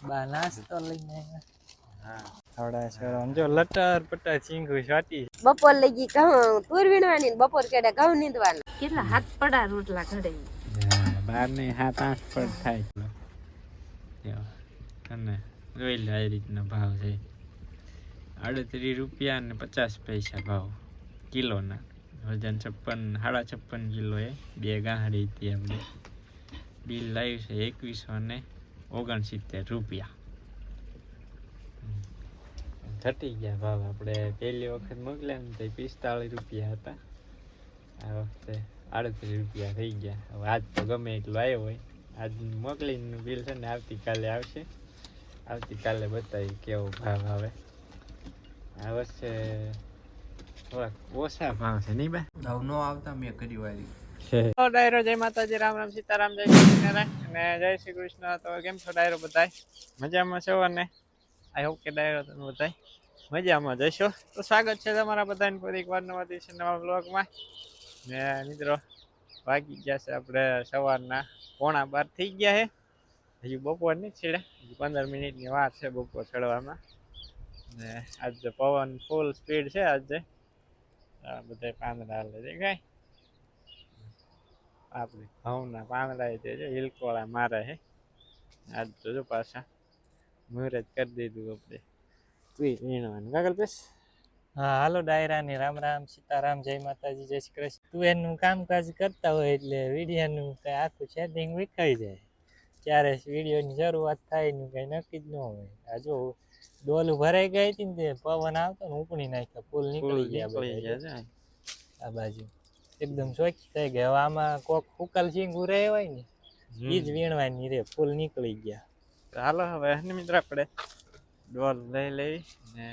બા નાસ્તો લઈને આવ્યા. હા આવડા છે જો લટર પટર ચીંગુ શાટી બપોર લઈ ગઈ ઘઉં તુર વીણવાની બપોર કેડે ઘઉં નીંદવાના કેટલા હાથ પડા રોટલા ઘડે 12 ને 7-8 પડ થાય અને જોઈ લે આ રીતના ભાવ છે 38 રૂપિયા ને 50 પૈસા ભાવ કિલોના વજન 56 કિલો એ બે ગાંહડી હતી આપણે બિલ લાવ્યું છે 2169 રૂપિયા ઘટી ગયા ભાવ આપણે પહેલી વખત મોકલ્યા ને તો 45 રૂપિયા હતા આ વખતે 38 રૂપિયા થઈ ગયા હવે આજ તો ગમે એટલું આવ્યો હોય આજ મોકલીનું બિલ છે ને આવતીકાલે આવશે આવતીકાલે બતાવી કેવો ભાવ આવે આ વર્ષે થોડાક ઓછા ભાવ છે નહીં બા ભાવ નો આવતા મેં કર્યું આવી ડાયરો જય માતાજી રામ રામ સીતારામ જય સ્વામિનારાયણ અને જય શ્રી કૃષ્ણ તો કેમ છો ડાયરો બધાય મજામાં છો અને આઈ હોપ કે ડાયરો તમે બધાય મજામાં જશો તો સ્વાગત છે તમારા બધાને ફરી એકવાર નવા દિવસે નવા વ્લોગમાં ને મિત્રો વાગી ગયા છે આપણે સવારના 11:15 થઈ ગયા છે હજી બપોર નહીં છેડે હજી 15 મિનિટની વાર છે બપોર ચડવામાં ને આજે પવન ફૂલ સ્પીડ છે આજે બધા પાંદડા હાલે છે કાંઈ આપણે ઘઉંના પાંદડા છે જો હિલકોળા મારે છે આજ તો જો પાછા મુહૂર્ત કરી દીધું આપણે તું વીણવાનું કાગળ પેસ હા હાલો ડાયરાની રામ રામ સીતારામ જય માતાજી જય શ્રી કૃષ્ણ તું એનું કામકાજ કરતા હોય એટલે વિડીયોનું કઈ આખું સેટિંગ વિખાઈ જાય ત્યારે વિડીયોની શરૂઆત થાય ને કઈ નક્કી જ ન હોય આ જો ડોલું ભરાઈ ગઈ હતી ને તે પવન આવતો ને ઉપડી નાખ્યા ફૂલ નીકળી ગયા આ બાજુ એકદમ ચોખ્ખી થઈ ગઈ હવે આમાં કોક ફૂકલ સિંગું રહે હોય ને એ જ વીણવાની રે ફૂલ નીકળી ગયા હાલો હવે મિત્ર આપણે ડોલ લઈ ને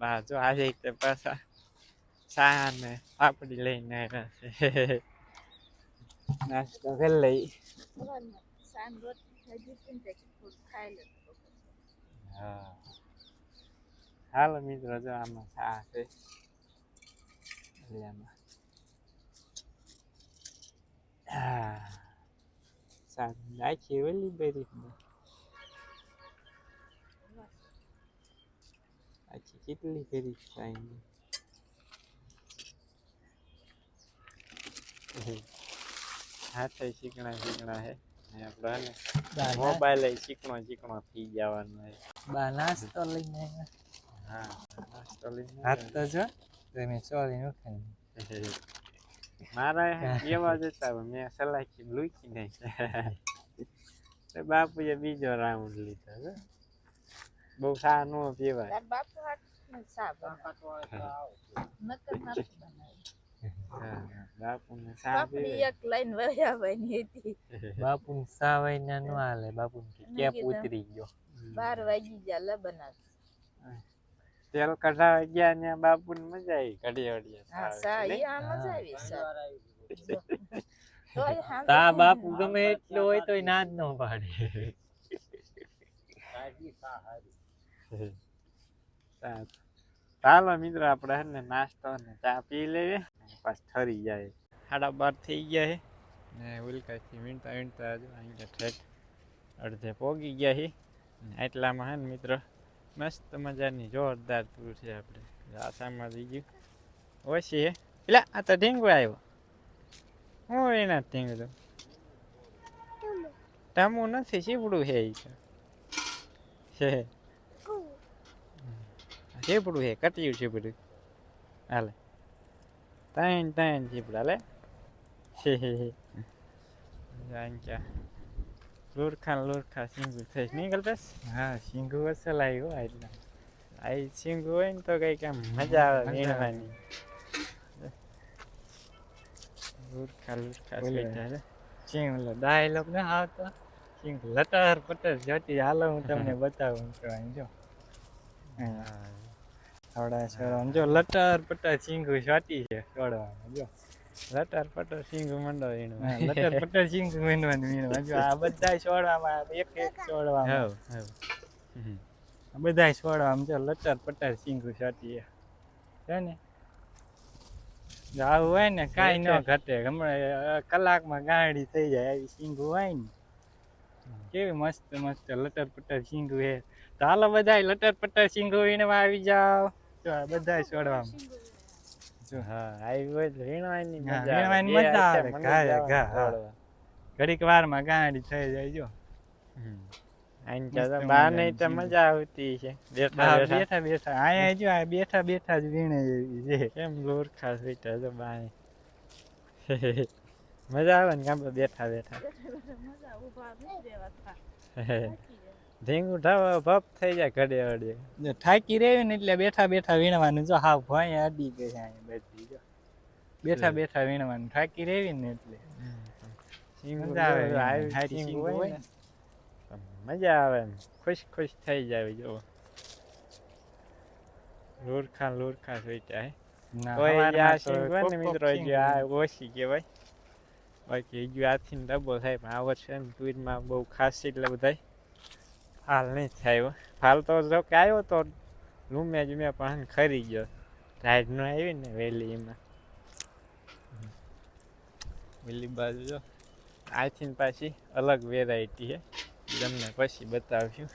બા જો આજે તે પાછા ચા ને પાપડી લઈને આવ્યા છે નાસ્તો કરી લઈ હા હાલો મિત્રો જો આમાં ચા છે આમાં હા ચા નાખી ઓલી બરી આખી કેટલી ફેરી ચાઈ હાથે ચીકણા હે આપણે મોબાઈલ ચીકણો થઈ જવાનો હે બા નાસ્તો લઈને આવ્યા હા નાસ્તો લઈને હાથ તો જો તમે ચોરી નથી મારા એવા જ હતા મેં સલાખી લૂકી નાખી બાપુએ બીજો રાઉન્ડ લીધો બહુ સા નો પીવાય બાપુને સા બાપુ સા વાયના નો હાલે બાપુ કેપ ઉતરી ગયો 12 વાગી ગયા લે બનાવ તેલ કઢાવા ગયા ને બાપુને મજા આવી ઘડિયાળિયા તા બાપુ ગમે એટલો હોય તોય ના જ ન પાડે ચાલો મિત્રો આપણે હે ને નાસ્તો ને ચા પી લેવી પાછું ઠરી જાય 12:30 થઈ ગયા છે ને ઉલકાથી વીણતા અહીંયા ઠેઠ અડધે પોગી ગયા છે એટલામાં હે ને મિત્રો મસ્ત મજાની જોરદાર ટૂર છે આપણે આસામમાં થઈ ગયું ઓછી હે એટલે આ તો ઢીંગો આવ્યો હું એના ઢીંગો તો ટામું નથી ચીપડું છે એ છે ચીપડું છે કટિયું ચીપડું હાલે ત્રણ ચીપડા લે ક્યાં લુરખા સિંગુ થઈશ નહીં ગલપેશ હા સિંગુ અસલ આવ્યો એટલે આ સિંગુ હોય ને તો કઈ કામ મજા આવે વીણવાની લુરખા સિંગ ડાયલોગ ના આવતો સિંગ લટર પટર જતી હાલો હું તમને બતાવું જો આવડા છે જો લટર પટર સિંગુ શાટી છે છોડવામાં જો લટર પટર સિંગુ મંડો વીણવા લટર પટર સિંગ વીણવાનું જો આ બધા છોડવામાં એક છોડવામાં બધા છોડવામાં જો લટર પટર સિંગુ શાટી છે ને આવું હોય ને કાંઈ ન ઘટે હમણાં કલાકમાં ગાડી થઈ જાય આવી સિંગુ હોય ને કેવી મસ્ત મસ્ત લટર પટર સિંગુ હે. તો હાલો બધા લટર પટર સિંગુ વીણવા આવી જાવ. જો આ બધા છોડવામાં. હા આવી હોય તો વીણવાની હા, મજા આવે. વીણવાની બે મજા હાથે આવે. મંડી ઘા જવાનું ઘા, હા. તોડવા. ઘડીક વારમાં ગાંડી થઈ જાય જો. આઈને મસ્ત તો બહાર મજાની નહીં તો સિંગુ. મજા આવતી છે બેઠા હા, બેઠા. બેઠા બેઠા અહીંયા જો આ બેઠા બેઠા જ વીણે એવી છે. કેમ લોરખા સ્વીટા તો બાય મજા આવે ને ગામમાં બેઠા બેઠા. ધીંગું ઢાવા ભપ થઈ જાય ઘડે અડે. જો થાકી રેવી ને એટલે બેઠા બેઠા વીણવાનું. જો હાવ ભોંય અડી ગઈ છે અહીંયા બધી જો. બેઠા બેઠા વીણવાનું થાકી રેવી ને એટલે મજા આવે વીણવાની. હારી સિંગુ હોય ને મજા આવે એમ ખુશ ખુશ થઈ જાય જો. લોરખા લોરખા સ્વીટા હે. ના, કોઈ સવારમાં આ તો સિંગ હોય કોક ને કોક મિત્રો સિંગ જે આ ઓછી કહેવાય. બાકી હજુ આથી ડબ્બો થાય પણ આ વર્ષે ને તુરમાં બહુ ખાસ એટલે બધાય ફાલ નહીં થાય. ફાલ તો જો કે આવ્યો તો લૂમે જુમે પણ ખરી ગયો. ટાઈટ ન આવી ને વહેલી એમાં વહેલી બાજુ જો આથી પાછી અલગ વેરાયટી છે તમને પછી બતાવ્યું.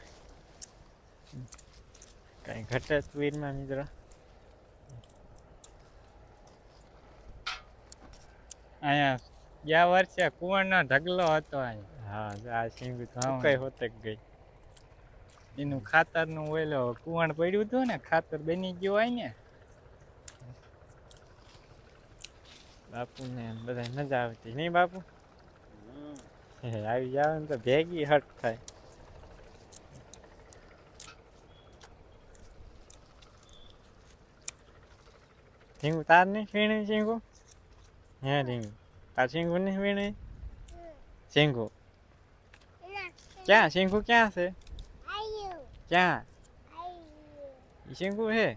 કાંઈ ઘટે તુરમાં મિત્રો. અહીંયા ગયા વર્ષે કુંવરનો ઢગલો હતો અહીંયા. હા આ સિંગ હા. કઈ હોતે ગઈ. એનું ખાતરનું ઓલો કુંવર પડ્યું હતું ને, ખાતર બની ગયું હોય ને. બાપુને બધા મજા આવતી નહીં બાપુ. આવી જાવ ને તો ભેગી હટ થાય. સિંગુ તાર નહીં વીણી સિંગુ? હે સિંગુ તાર સિંગુ નહીં વીણી? સિંગુ ક્યાં સિંગુ ક્યાં છે? ક્યાં સિંગુ હે?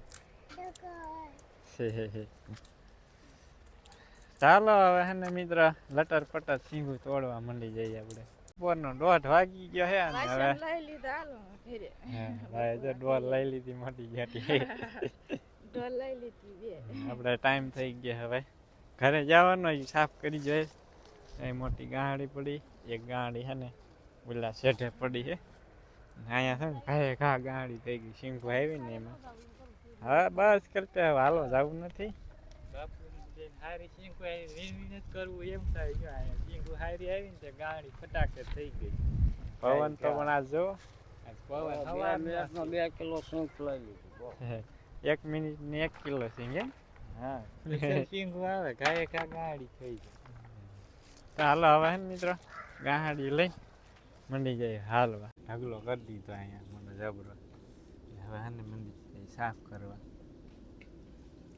ચાલો હવે હે ને મિત્ર લટર પટર સિંગુ તોડવા માંડી જઈએ આપણે. બપોરનો 1:30 વાગી ગયો હે ને હવે ભાઈ જો ડોલ લઈ લીધી મોટી જાટી. આપણે ટાઈમ થઈ ગયો હવે ઘરે જવાનો સાફ કરી જોઈએ. એ મોટી ગાડી પડી એક ગાડી હે ને ઓલા શેઢે પડી છે. અહીંયા છે ને ઘાએ ઘા ગાડી થઈ ગઈ સિંગુ આવી ને એમાં. હા બસ કરતા હવે હાલો જવું નથી. બાપુની હારી સિંગુ આવી વીણવીને જ કરવું એમ થાય. જો અહીંયા સિંગુ હારી આવી ને તે ગાડી ફટાકે થઈ ગઈ. પવન તો પણ આ જો આજ પવન હવામાં 2 કિલો સિંગ લઈ લીધું. 1 મિનિટ ને 1 કિલો સિંગ એમ. હા સિંગુ આવે ઘાએ ઘા ગાડી થઈ જાય. તો હાલો હવે હે ને મિત્રો ગાડી લઈ મંડી જાય હાલવા. ઢગલો કરી દીધો અહીંયા મને જબરો. હવે હે ને મંડી જાય સાફ કરવા.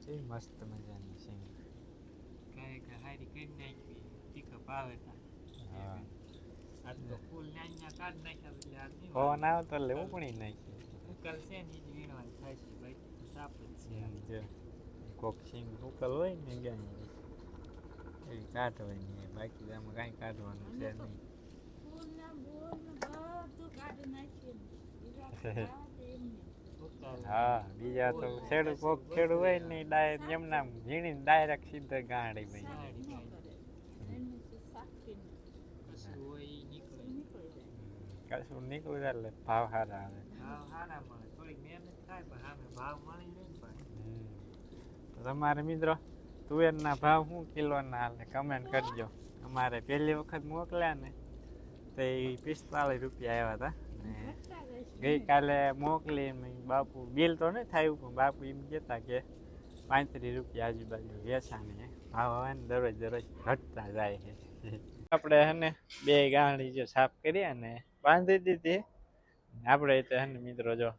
છે મસ્ત મજાની સિંગ. ઘાએ ઘા હારી કરી નાખી પિકઅપ આવે તા. હા આજ તો ફૂલ ને અહીંયા કાઢ નાખ્યા એટલે આજ નહીં પવન આવે તો એટલે ઉપડી નાખી. ઉકલ છે ને ઈ જ વીણવાનું થાય છે ભાઈ. સાપ જ છે. જો કોક સિંગ ઉકલ હોય ને ગયા એ કાઢવાની હોય. બાકી આમાં કાંઈ કાઢવાનું છે નહીં. હા બીજા તો ખેડૂત કોક ખેડૂત હોય ને ડાયરેક્ટ એમના ઝીણીને ડાયરેક્ટ સીધા ગાડી ભાઈ. કશું હોય ઈ નીકળે. કશું નીકળ્યું એટલે ભાવ સારા આવે. ભાવ સારા મળે. થોડીક મહેનત થાય પણ સામે ભાવ મળી રહે ને ભાઈ. તો તમારે મિત્રો તુવેરના ભાવ શું કિલોના હાલે કમેન્ટ કરજો. અમારે પહેલી વખત મોકલ્યા ને તો એ 45 રૂપિયા આવ્યા હતા. ને ગઈકાલે મોકલી બાપુ બિલ તો નહીં થયું પણ બાપુ એમ કહેતા કે 35 રૂપિયા આજુબાજુ વેચાણી. ભાવ આવે ને દરરોજ દરરોજ ઘટતા જાય છે. આપણે હે ને 2 ગાડી જો સાફ કરી અને બાંધી દીધી. આપણે તો હે ને મિત્રો જો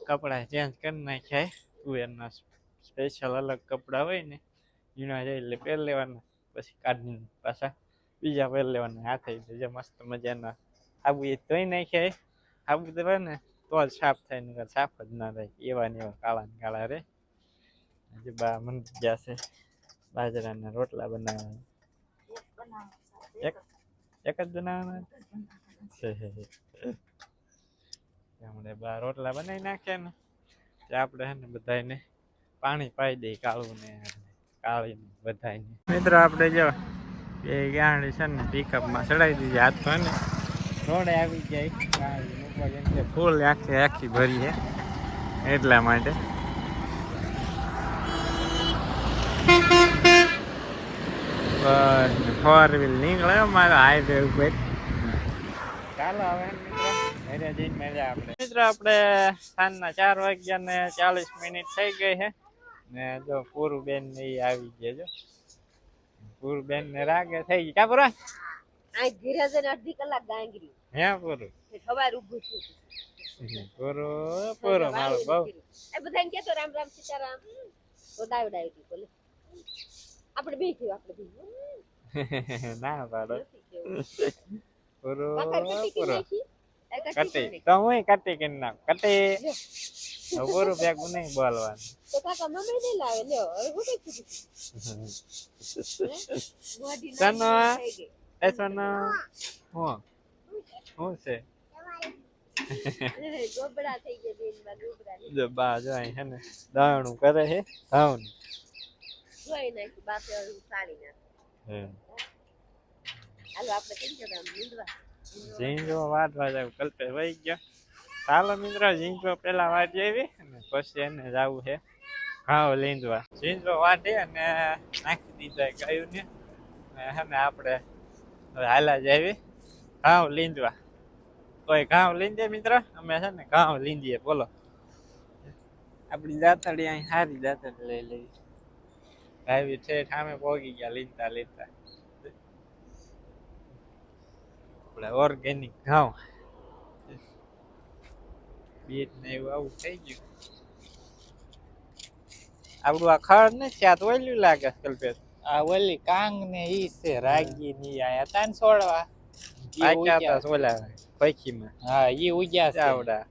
કપડાં ચેન્જ કરી નાખ્યા. તુવેરના સ્પેશિયલ અલગ કપડાં હોય ને એના જાય એટલે પહેરી લેવાના પછી કાઢીને પાછા બીજા પહેરી લેવાના. હાથે જે મસ્ત મજાના આબુ એ ધોઈ નાખ્યા. આબુ તો ને તો જ સાફ થાય ને સાફ જ ના થાય. એવા ને એવા કાળા ને કાળા રે. હજી બા મંડી જશે બાજરાના રોટલા બનાવવાના. એક જ બનાવવાના છે. આપણે બા રોટલા બનાવી નાખ્યા ને આપણે હે ને બધાને પાણી પાઈ દઈ કાળું ને કાળી ને બધાને. મિત્રો આપણે જો 2 ગાડી છે ને પિકઅપમાં ચડાવી દીધી. હાથ તો ને રોડે આવી જાય કાંઈ મૂકવા જેમ કે ફૂલ આખી ભરી છે એટલા માટે ફોર વ્હીલ નીકળ્યો મારો હાઈવે ઉપર ચાલો હવે મિત્રો ઘરે જઈને મળ્યા આપણે મિત્રો આપણે સાંજના 4:40 થઈ ગઈ છે ને જો પૂરું બેન ને ઈ આવી ગયા જો પૂરું બેન ને રાગે થઈ ગઈ કા પૂરા આ ધીરે ધીરે અડધી કલાક ગાંગરી હે પૂરું ખબર ઊભું છું પૂરો મારો બહુ એ બધાને કેતો રામ રામ સીતારામ તો ડાયો બોલે આપણે બે થયું આપણે બે ના પાડો પૂરો પૂરો કટી તો હું કટી કરી નાખ કટી પૂરું ભેગું નહીં બોલવાનું તો કાકા મમ્મી નહીં લાવે લ્યો હવે હું કઈ કીધું સનો એ સનો હું છે ગોબડા થઈ ગયા બેનમાં ગોબડા જો બા જો અહીં છે ને દાણું કરે છે ઘઉં જોઈ નાખી બાપે સાડી નાખ હાલો આપણે કેમ જતા નીંદવા ઝીંજો વાટવા જાવ કલ્પે વહી ગયા ચાલો મિત્રો ઝીંજો પેલા વાટી આવી અને પછી એને જવું છે ઘાવ લીંદવા ઝીંજો વાટી અને નાખી દીધા ગાયું ને હે ને આપણે હવે હાલા જાવી ઘાવ લીંદવા કોઈ ઘાવ લીંદે મિત્ર અમે છે ને ઘાવ લીંદીએ બોલો આપણી દાતડી અહીં સારી દાતડી લઈ લેવી ભાઈ ઠેઠ સામે પોગી ગયા લીંદતા લીંદતા આપણે ઓર્ગેનિક ઘઉં બીટ ને એવું આવું થઈ ગયું આપણું આ ખડ ને ત્યાં તો ઓલ્યું લાગે કલ્પેશ આ ઓલી કાંગ ને ઈ છે રાગી ની આયા તાન છોડવા આક્યા હતા ઓલા પૈકીમાં હા ઈ ઉગ્યા છે આવડા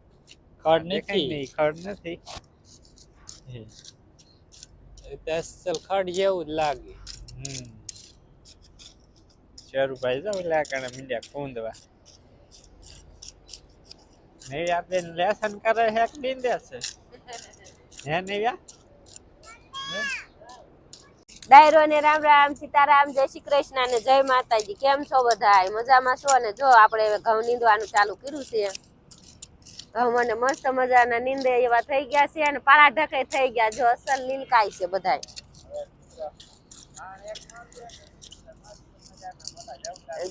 ખડ દેખાય નથી નહીં ખડ નથી અસલ ખડ જેવું જ લાગે શેરુભાઈ જો ઓલા કારણે મીડિયા કૂંદવા નહીં આપણે લેસન કરે છે કે નીંદે છે હે નહીં ડાયરો ને રામ રામ સીતારામ જય શ્રી કૃષ્ણ અને જય માતાજી કેમ છો બધા મજામાં છો ને જો આપણે હવે ઘઉં નીંદવાનું ચાલુ કર્યું છે ઘઉં મને મસ્ત મજાના નીંદે એવા થઈ ગયા છે અને પારા ઢકે થઈ ગયા જો અસલ લીલકાય છે બધા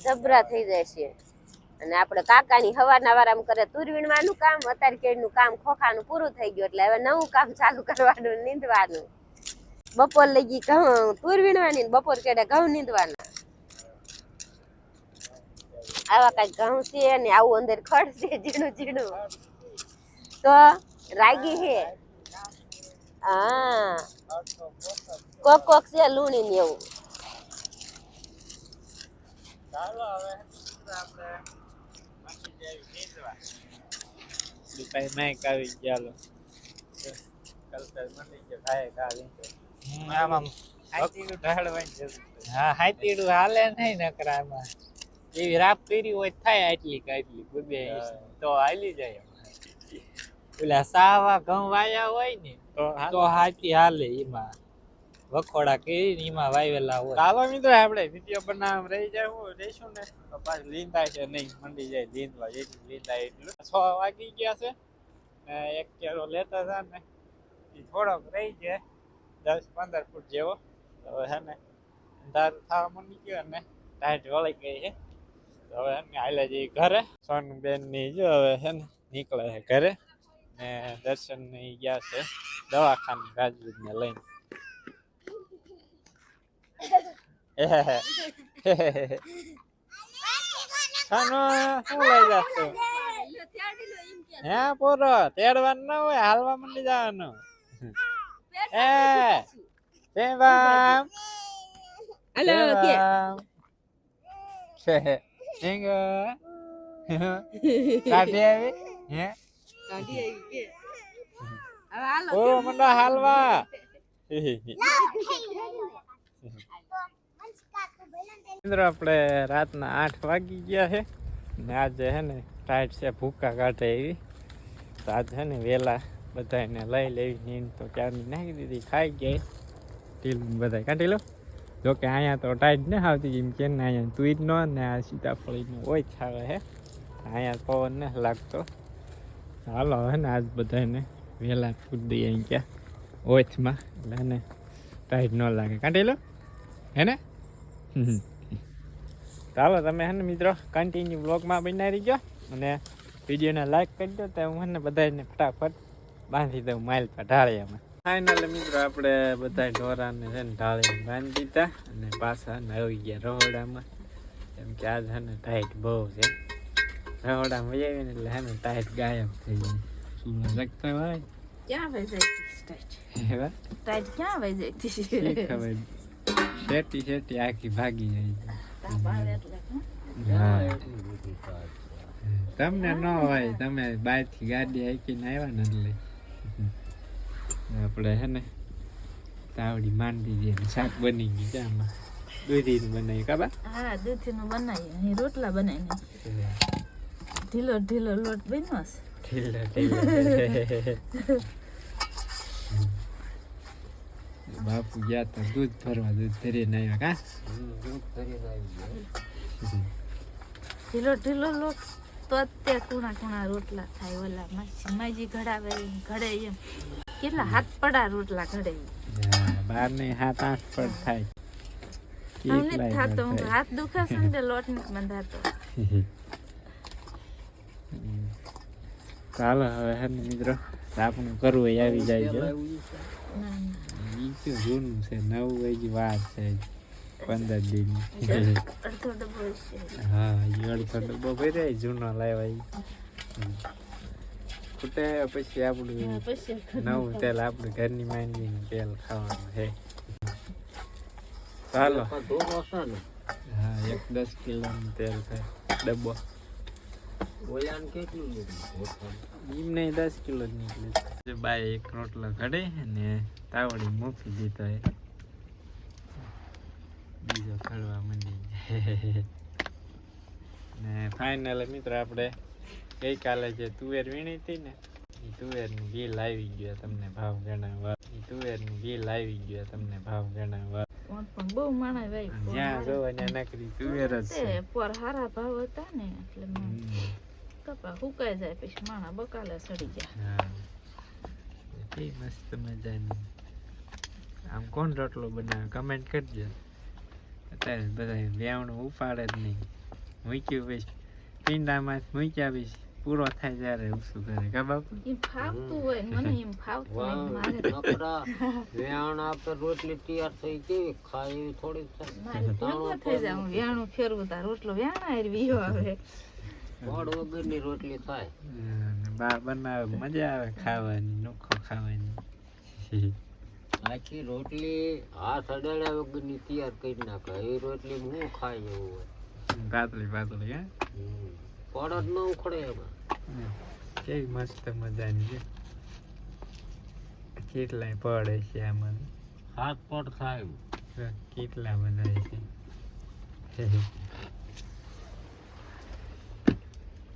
જબરા થઈ જાય છે અને આપણે કાકાની હવારના વારામ કરે તુર વીણવાનું કામ અત્યારે કેળનું કામ ખોખાનું પૂરું થઈ ગયું એટલે હવે નવું કામ ચાલુ કરવાનું નીંદવાનું બપોર લઈ ગઈ ઘઉં તુર વીણવાની બપોર કેડે ઘઉં નીંદવાના આવા કઈક ઘઉં છે ને આવું અંદર ખડ છે ઝીણું ઝીણું તો રાગી હે હા કોક કોક છે લૂણી ને એવું ચાલો હવે આપણે બાકી જેવી નીંદવા ભાઈ મેં કાવી ચાલો કલ્પેશ મંડી કે ભાઈ કા લીંદો આમાં હાથીનું ઢાળવાની જરૂર છે હા હાથીડું હાલે નહીં નકરામાં એવી રાપ કરી હોય તો થાય આટલી કાટલી બે તો હાલી જાય ઓલા સાવા ઘઉં વાયા હોય ને તો હાથી હાલે એમાં વખોડા કરીને એમાં વાવેલા હોય ચાલો મિત્રો આપણે વિડીયો બનાવવા રહી જાય હું રહીશું ને તો પાછું લીંદાય છે નહીં મંડી જાય લીંદવા જેટલું લીંદાય એટલું 6 વાગી ગયા છે ને એક કેરો લેતા હતા ને એ થોડોક રહી જાય 10-15 ફૂટ જેવો તો હે ને અંધારું થવા માંડી ગયો અને ટાઈટ વળી ગઈ છે તો હવે અમે હાલ્યા જઈએ ઘરે સોનબેન ની જો હવે હે ને નીકળે છે ઘરે ને દર્શન ની ગયા છે દવાખાને રાજવીર ને લઈને સાનો શું લઈ જાશો હે પોરો તેડવાનું ના હોય હાલવા માંડી જવાનું એ દેવામ હલો કે સિંગ કાઢી આવી હે કાઢી આવી કે હવે હાલો ઓ મંડા હાલવા મિત્રો આપણે રાતના 8 વાગી ગયા છે ને આજે હે ને ટાઈટ છે ભૂકા કાઢે એવી તો આજે હે ને વહેલા બધાને લઈ લેવી નીંદ તો ક્યારની નાખી દીધી ખાઈ ગયા ટીલ બધા કાઢી લો જોકે અહીંયા તો ટાઈટ ન આવતી જેમ કે ને અહીંયા તુઈર નો ને આ સીતાફળીનો ઓછ આવે હે અહીંયા પવન નથી લાગતો. હાલો હે ને આજ બધાને વહેલા પૂરી દઈએ અહીં ક્યાં ઓછમાં એટલે એને ટાઈટ ન લાગે કાઢી લો હે ને. ચાલો તમે હે ને મિત્રો કન્ટિન્યુ બ્લોગમાં બનાવી ગયો અને વિડીયોને લાઈક કરી દો તો હું હે ને બધાને ફટાફટ બાંધી દઉં માઇલ પર ઢાળિયામાં. ફાઇનલ મિત્રો આપણે બધા ઢોરાને છે ને ઢાળીને બાંધી દીધા અને પાછા ને આવી ગયા રહોડામાં. કેમ કે આજ હે ને ટાઈટ બહુ છે રહોડામાં વહી આવીને એટલે હે ને ટાઈટ ગાયબ થઈ જાય. શું લગતા હોય ક્યાં વહી જાય એવા ટાઈટ ક્યાં વહી જાય શી ખબર શેટી આખી ભાગી જાય. તમને ન હોય તમે બહારથી ગાડી હાંકીને આવ્યા ને એટલે આપણે હે ને તાવડી માંડી દઈએ શાક બની ગયું છે આમાં દૂધીનું બનાવ્યું કાબા. હા દૂધીનું બનાવીએ અહીં રોટલા બનાવીને ઢીલો ઢીલો લોટ બન્યો છે. બાપુ ગયા તો દૂધ ભરવા દૂધ ભરીને આવ્યા કા. ઢીલો ઢીલો લોટ તો અત્યારે કુણા કુણા રોટલા થાય ઓલા માજી ઘડાવે ઘડે એમ કેટલા હાથ પડા રોટલા ઘડે બાર ને 7-8 પડ થાય. અમને થાતો હાથ દુખાશે ને લોટ નથી બંધાતો. ચાલો હવે હે ને મિત્રો આપણું કરવું એ આવી જાય છે. ઈ તો જૂનું છે નવું હજી વાર છે 15 દિન. અડધો ડબ્બો છે. હા ઈ અડધો ડબ્બો ભર્યા જૂનો લાવ્યા ખૂટે પછી આપણું પછી નવું તેલ આપણે ઘરની માંડીને તેલ ખાવાનું છે. ચાલો હા 10 કિલોનું તેલ થાય ડબ્બો. એમ નહીં 10 કિલો જ નીકળે. બાય એક રોટલો ઘડે અને તાવડી મૂકી દીધો એ બીજો ખડવા માંડી ને ફાઇનલ મિત્રો આપણે ગઈકાલે જે તુવેર વીણી હતી ને એ તુવેરનું બિલ આવી ગયો તમને ભાવ ગણાવવા. પણ બહુ માણા ભાઈ જ્યાં જોવો ત્યાં નકરી તુવેર જ છે. પર હારા ભાવ હતા ને એટલે કપા સુકાઈ જાય પછી માણા બકાલે સડી જાય. હા એ મસ્ત મજાની. આમ કોણ રોટલો બનાવે કમેન્ટ કરજો. અત્યારે બધા વ્યાવણું ઉપાડે જ નહીં મૂક્યું પછી પીંડામાં મૂક્યા પછી પૂરો થાય ત્યારે શું કરે કા બાપુ. એમ ફાવતું હોય મને એમ ફાવતું નહીં મારે વેણ આપે રોટલી તૈયાર થઈ કેવી ખાય એવી થોડી થાય. મારે ભેગો થઈ જાય હું વ્યાણું ફેરવું તા રોટલો વ્યાણા વીયો આવે ગોળ વગરની રોટલી થાય. બા બનાવે મજા આવે ખાવાની નોખો ખાવાની. આખી રોટલી હાથ અડાડ્યા વગરની તૈયાર કરી નાખે એવી રોટલી હું ખાઈ એવું હોય. પાતળી પાતળી હે પડ જ ન ઉખડે એમાં. કેવી મસ્ત મજાની છે. કેટલાય પડે છે આમાં હાથ પડ થાય. કેટલા બધા છે.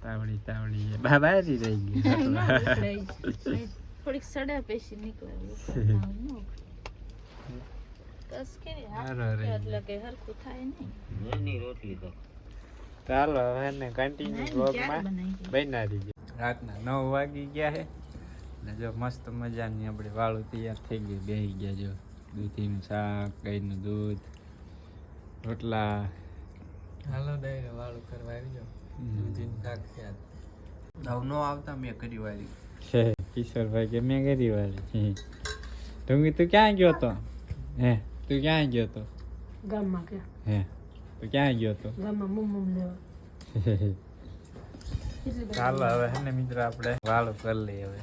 તાવડી તાવડી બાબારી રહી ગઈ. થોડીક સડ્યા પછી નીકળે કસ કે એટલે કે હરખું થાય નહીં. એની રોટલી તો ચાલો હવે ને કન્ટિન્યુ બ્લોગમાં બનાવી બનાવી દીધું. રાતના 9 વાગી ગયા છે ને જો મસ્ત મજાની આપણે વાળું તૈયાર થઈ ગયું બેસી ગયા જો દૂધીનું શાક ગાયનું દૂધ રોટલા. હાલો ડાયરે વાળું કરવા આવી જાઓ. દૂધીનું શાક છે આજ. દાવ નો આવતા મેં કરી વાળી છે કિશોરભાઈ કે મેં કરી વાળી. ઢુંગી તું ક્યાં ગયો તો હે તું ક્યાં ગયો તો ગામમાં કે હે તું ક્યાં ગયો તો ગામમાં મમ્મ લેવા. ચાલો હવે હે ને મિત્રો આપણે વાળું કરી લઈએ હવે.